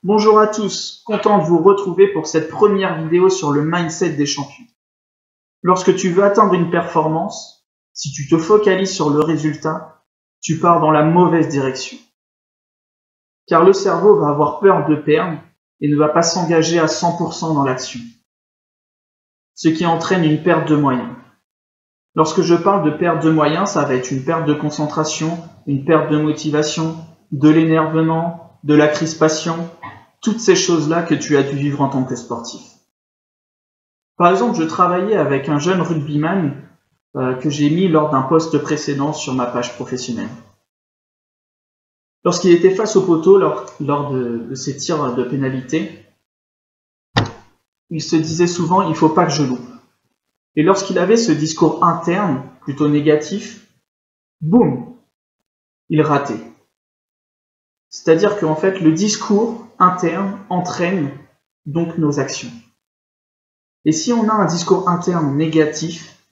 Bonjour à tous, content de vous retrouver pour cette première vidéo sur le mindset des champions. Lorsque tu veux atteindre une performance, si tu te focalises sur le résultat, tu pars dans la mauvaise direction. Car le cerveau va avoir peur de perdre et ne va pas s'engager à 100% dans l'action. Ce qui entraîne une perte de moyens. Lorsque je parle de perte de moyens, ça va être une perte de concentration, une perte de motivation, de l'énervement, de la crispation, toutes ces choses-là que tu as dû vivre en tant que sportif. Par exemple, je travaillais avec un jeune rugbyman que j'ai mis lors d'un post précédent sur ma page professionnelle. Lorsqu'il était face au poteau lors de ses tirs de pénalité, il se disait souvent « il ne faut pas que je loupe ». Et lorsqu'il avait ce discours interne, plutôt négatif, boum, il ratait. C'est-à-dire qu'en fait, le discours interne entraîne donc nos actions. Et si on a un discours interne négatif,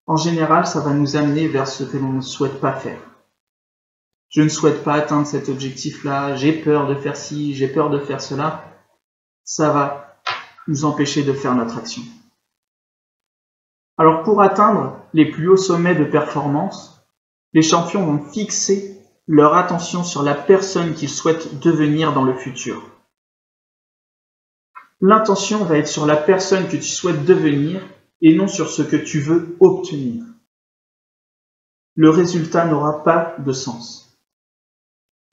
en général, ça va nous amener vers ce que l'on ne souhaite pas faire. Je ne souhaite pas atteindre cet objectif-là, j'ai peur de faire ci, j'ai peur de faire cela. Ça va nous empêcher de faire notre action. Alors pour atteindre les plus hauts sommets de performance, les champions vont fixer leur attention sur la personne qu'ils souhaitent devenir dans le futur. L'intention va être sur la personne que tu souhaites devenir et non sur ce que tu veux obtenir. Le résultat n'aura pas de sens.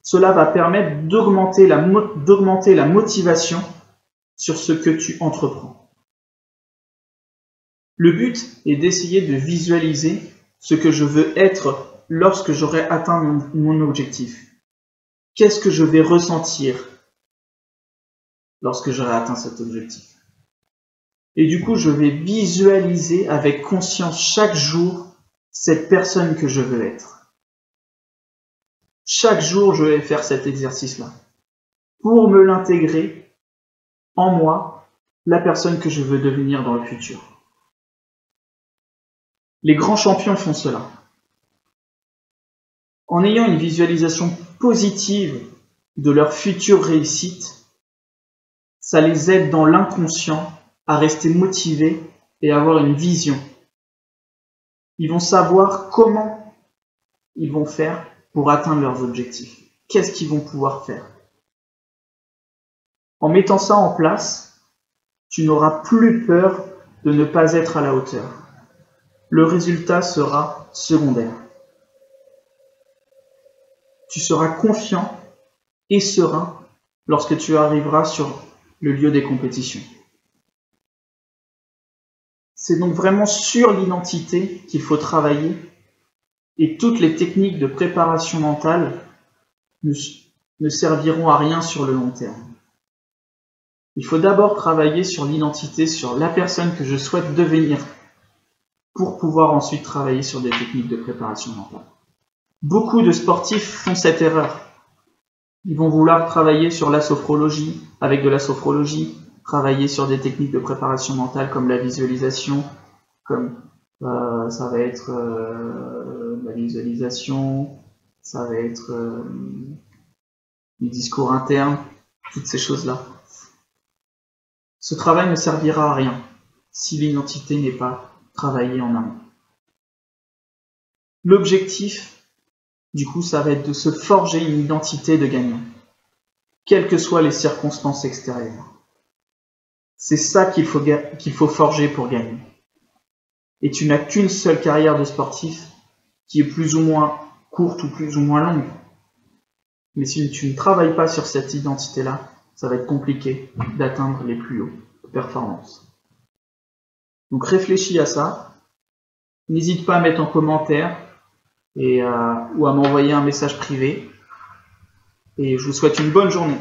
Cela va permettre d'augmenter la motivation sur ce que tu entreprends. Le but est d'essayer de visualiser ce que je veux être lorsque j'aurai atteint mon objectif. Qu'est-ce que je vais ressentir lorsque j'aurai atteint cet objectif? Et du coup, je vais visualiser avec conscience chaque jour cette personne que je veux être. Chaque jour, je vais faire cet exercice-là pour me l'intégrer en moi, la personne que je veux devenir dans le futur. Les grands champions font cela. En ayant une visualisation positive de leur future réussite, ça les aide dans l'inconscient à rester motivés et à avoir une vision. Ils vont savoir comment ils vont faire pour atteindre leurs objectifs. Qu'est-ce qu'ils vont pouvoir faire? En mettant ça en place, tu n'auras plus peur de ne pas être à la hauteur. Le résultat sera secondaire. Tu seras confiant et serein lorsque tu arriveras sur le lieu des compétitions. C'est donc vraiment sur l'identité qu'il faut travailler et toutes les techniques de préparation mentale ne serviront à rien sur le long terme. Il faut d'abord travailler sur l'identité, sur la personne que je souhaite devenir pour pouvoir ensuite travailler sur des techniques de préparation mentale. Beaucoup de sportifs font cette erreur. Ils vont vouloir travailler sur la sophrologie, avec de la sophrologie, travailler sur des techniques de préparation mentale comme la visualisation, comme ça va être la visualisation, ça va être le discours interne, toutes ces choses-là. Ce travail ne servira à rien si l'identité n'est pas travaillée en amont. L'objectif, du coup, ça va être de se forger une identité de gagnant, quelles que soient les circonstances extérieures. C'est ça qu'il faut forger pour gagner. Et tu n'as qu'une seule carrière de sportif qui est plus ou moins courte ou plus ou moins longue. Mais si tu ne travailles pas sur cette identité-là, ça va être compliqué d'atteindre les plus hauts performances. Donc réfléchis à ça. N'hésite pas à mettre en commentaire ou à m'envoyer un message privé. Et je vous souhaite une bonne journée.